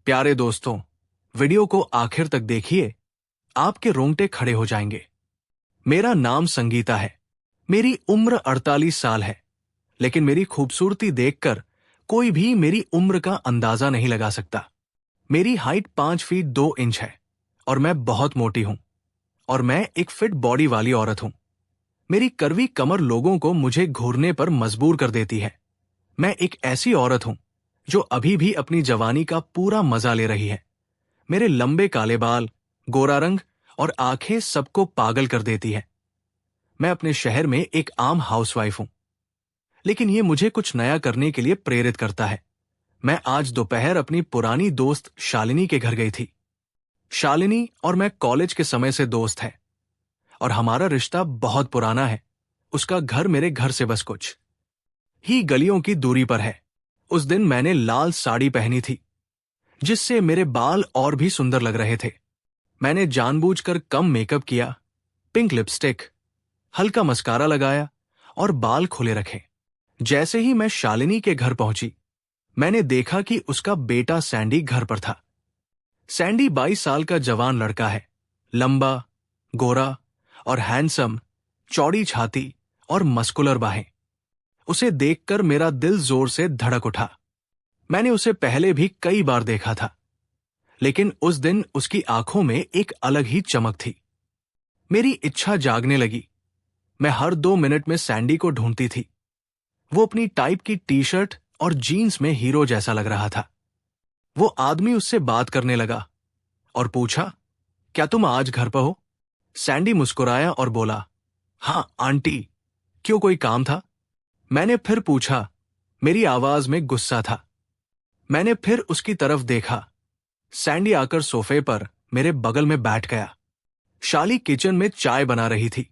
प्यारे दोस्तों, वीडियो को आखिर तक देखिए, आपके रोंगटे खड़े हो जाएंगे। मेरा नाम संगीता है। मेरी उम्र 48 साल है, लेकिन मेरी खूबसूरती देखकर कोई भी मेरी उम्र का अंदाजा नहीं लगा सकता। मेरी हाइट 5 फीट 2 इंच है और मैं बहुत मोटी हूं और मैं एक फिट बॉडी वाली औरत हूं। मेरी करवी कमर लोगों को मुझे घूरने पर मजबूर कर देती है। मैं एक ऐसी औरत हूं जो अभी भी अपनी जवानी का पूरा मजा ले रही है। मेरे लंबे काले बाल, गोरा रंग और आंखें सबको पागल कर देती है। मैं अपने शहर में एक आम हाउसवाइफ हूं, लेकिन ये मुझे कुछ नया करने के लिए प्रेरित करता है। मैं आज दोपहर अपनी पुरानी दोस्त शालिनी के घर गई थी। शालिनी और मैं कॉलेज के समय से दोस्त हैं और हमारा रिश्ता बहुत पुराना है। उसका घर मेरे घर से बस कुछ ही गलियों की दूरी पर है। उस दिन मैंने लाल साड़ी पहनी थी, जिससे मेरे बाल और भी सुंदर लग रहे थे। मैंने जानबूझकर कम मेकअप किया, पिंक लिपस्टिक, हल्का मस्कारा लगाया और बाल खुले रखे। जैसे ही मैं शालिनी के घर पहुंची, मैंने देखा कि उसका बेटा सैंडी घर पर था। सैंडी 22 साल का जवान लड़का है, लंबा, गोरा और हैंडसम, चौड़ी छाती और मस्कुलर बाहें। उसे देखकर मेरा दिल जोर से धड़क उठा। मैंने उसे पहले भी कई बार देखा था, लेकिन उस दिन उसकी आंखों में एक अलग ही चमक थी। मेरी इच्छा जागने लगी। मैं हर 2 मिनट में सैंडी को ढूंढती थी। वो अपनी टाइप की टी-शर्ट और जीन्स में हीरो जैसा लग रहा था। वो आदमी उससे बात करने लगा और पूछा, क्या तुम आज घर पर हो? सैंडी मुस्कुराया और बोला, हाँ आंटी, क्यों कोई काम था? मैंने फिर पूछा। मेरी आवाज में गुस्सा था। मैंने फिर उसकी तरफ देखा। सैंडी आकर सोफे पर मेरे बगल में बैठ गया। शाली किचन में चाय बना रही थी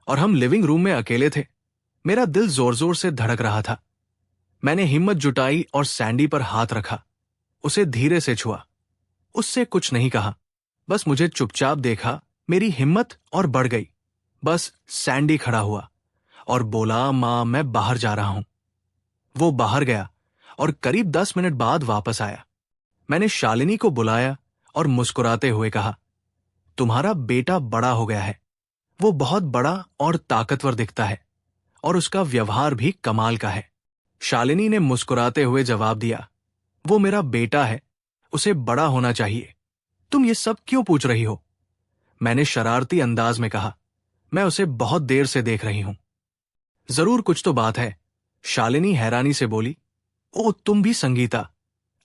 और हम लिविंग रूम में अकेले थे। मेरा दिल जोर जोर से धड़क रहा था। मैंने हिम्मत जुटाई और सैंडी पर हाथ रखा। उसे धीरे से छुआ। उससे कुछ नहीं कहा, बस मुझे चुपचाप देखा। मेरी हिम्मत और बढ़ गई। बस सैंडी खड़ा हुआ और बोला, मां मैं बाहर जा रहा हूं। वो बाहर गया और करीब 10 मिनट बाद वापस आया। मैंने शालिनी को बुलाया और मुस्कुराते हुए कहा, तुम्हारा बेटा बड़ा हो गया है। वो बहुत बड़ा और ताकतवर दिखता है और उसका व्यवहार भी कमाल का है। शालिनी ने मुस्कुराते हुए जवाब दिया, वो मेरा बेटा है, उसे बड़ा होना चाहिए। तुम ये सब क्यों पूछ रही हो? मैंने शरारती अंदाज में कहा, मैं उसे बहुत देर से देख रही हूं। जरूर कुछ तो बात है, शालिनी हैरानी से बोली। ओ तुम भी संगीता?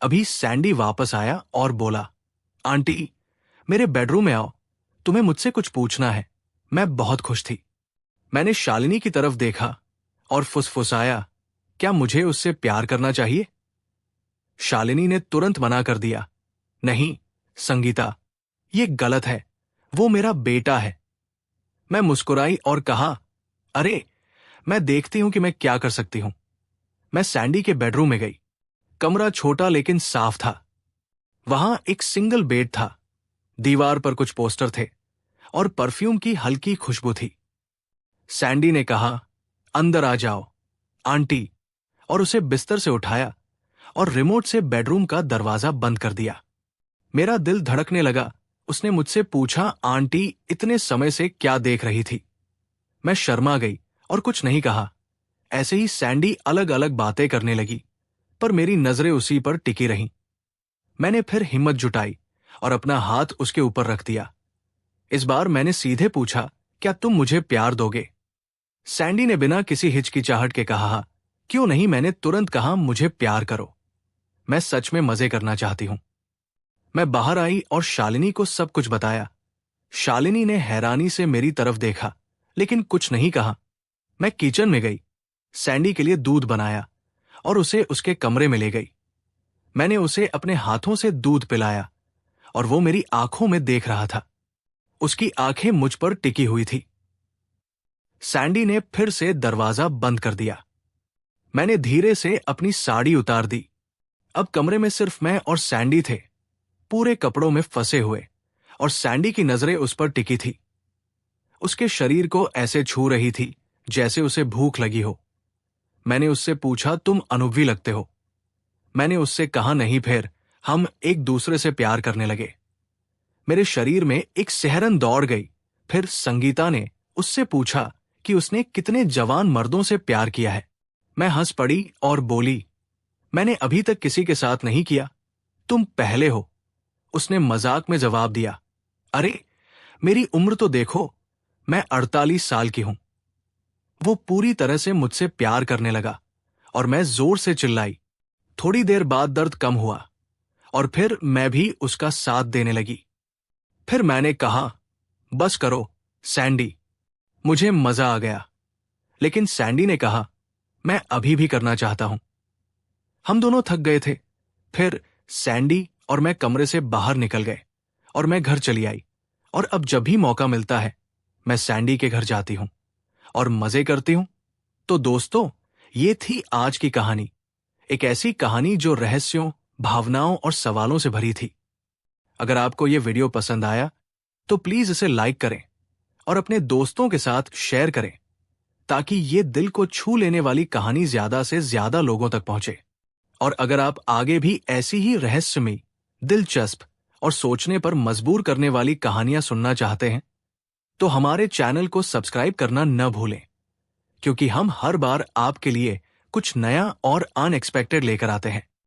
अभी सैंडी वापस आया और बोला, आंटी मेरे बेडरूम में आओ, तुम्हें मुझसे कुछ पूछना है। मैं बहुत खुश थी। मैंने शालिनी की तरफ देखा और फुसफुसाया, क्या मुझे उससे प्यार करना चाहिए? शालिनी ने तुरंत मना कर दिया, नहीं संगीता, ये गलत है, वो मेरा बेटा है। मैं मुस्कुराई और कहा, अरे मैं देखती हूं कि मैं क्या कर सकती हूं। मैं सैंडी के बेडरूम में गई। कमरा छोटा लेकिन साफ था। वहां एक सिंगल बेड था। दीवार पर कुछ पोस्टर थे और परफ्यूम की हल्की खुशबू थी। सैंडी ने कहा, अंदर आ जाओ आंटी, और उसे बिस्तर से उठाया और रिमोट से बेडरूम का दरवाजा बंद कर दिया। मेरा दिल धड़कने लगा। उसने मुझसे पूछा, आंटी इतने समय से क्या देख रही थी? मैं शर्मा गई और कुछ नहीं कहा। ऐसे ही सैंडी अलग अलग बातें करने लगी, पर मेरी नजरें उसी पर टिकी रहीं। मैंने फिर हिम्मत जुटाई और अपना हाथ उसके ऊपर रख दिया। इस बार मैंने सीधे पूछा, क्या तुम मुझे प्यार दोगे? सैंडी ने बिना किसी हिचकिचाहट के कहा, क्यों नहीं। मैंने तुरंत कहा, मुझे प्यार करो, मैं सच में मजे करना चाहती हूं। मैं बाहर आई और शालिनी को सब कुछ बताया। शालिनी ने हैरानी से मेरी तरफ देखा, लेकिन कुछ नहीं कहा। मैं किचन में गई, सैंडी के लिए दूध बनाया और उसे उसके कमरे में ले गई। मैंने उसे अपने हाथों से दूध पिलाया और वो मेरी आंखों में देख रहा था। उसकी आंखें मुझ पर टिकी हुई थी। सैंडी ने फिर से दरवाजा बंद कर दिया। मैंने धीरे से अपनी साड़ी उतार दी। अब कमरे में सिर्फ मैं और सैंडी थे, पूरे कपड़ों में फंसे हुए, और सैंडी की नजरें उस पर टिकी थी। उसके शरीर को ऐसे छू रही थी जैसे उसे भूख लगी हो। मैंने उससे पूछा, तुम अनुभवी लगते हो। मैंने उससे कहा, नहीं, फिर हम एक दूसरे से प्यार करने लगे। मेरे शरीर में एक सिहरन दौड़ गई। फिर संगीता ने उससे पूछा कि उसने कितने जवान मर्दों से प्यार किया है। मैं हंस पड़ी और बोली, मैंने अभी तक किसी के साथ नहीं किया, तुम पहले हो। उसने मजाक में जवाब दिया, अरे मेरी उम्र तो देखो, मैं 48 साल की हूं। वो पूरी तरह से मुझसे प्यार करने लगा और मैं जोर से चिल्लाई। थोड़ी देर बाद दर्द कम हुआ और फिर मैं भी उसका साथ देने लगी। फिर मैंने कहा, बस करो सैंडी। मुझे मजा आ गया, लेकिन सैंडी ने कहा, मैं अभी भी करना चाहता हूं। हम दोनों थक गए थे। फिर सैंडी और मैं कमरे से बाहर निकल गए और मैं घर चली आई। और अब जब भी मौका मिलता है मैं सैंडी के घर जाती हूं और मजे करती हूं। तो दोस्तों, ये थी आज की कहानी। एक ऐसी कहानी जो रहस्यों, भावनाओं और सवालों से भरी थी। अगर आपको यह वीडियो पसंद आया तो प्लीज इसे लाइक करें और अपने दोस्तों के साथ शेयर करें, ताकि ये दिल को छू लेने वाली कहानी ज्यादा से ज्यादा लोगों तक पहुंचे। और अगर आप आगे भी ऐसी ही रहस्यमयी, दिलचस्प और सोचने पर मजबूर करने वाली कहानियां सुनना चाहते हैं तो हमारे चैनल को सब्सक्राइब करना न भूलें, क्योंकि हम हर बार आपके लिए कुछ नया और अनएक्सपेक्टेड लेकर आते हैं।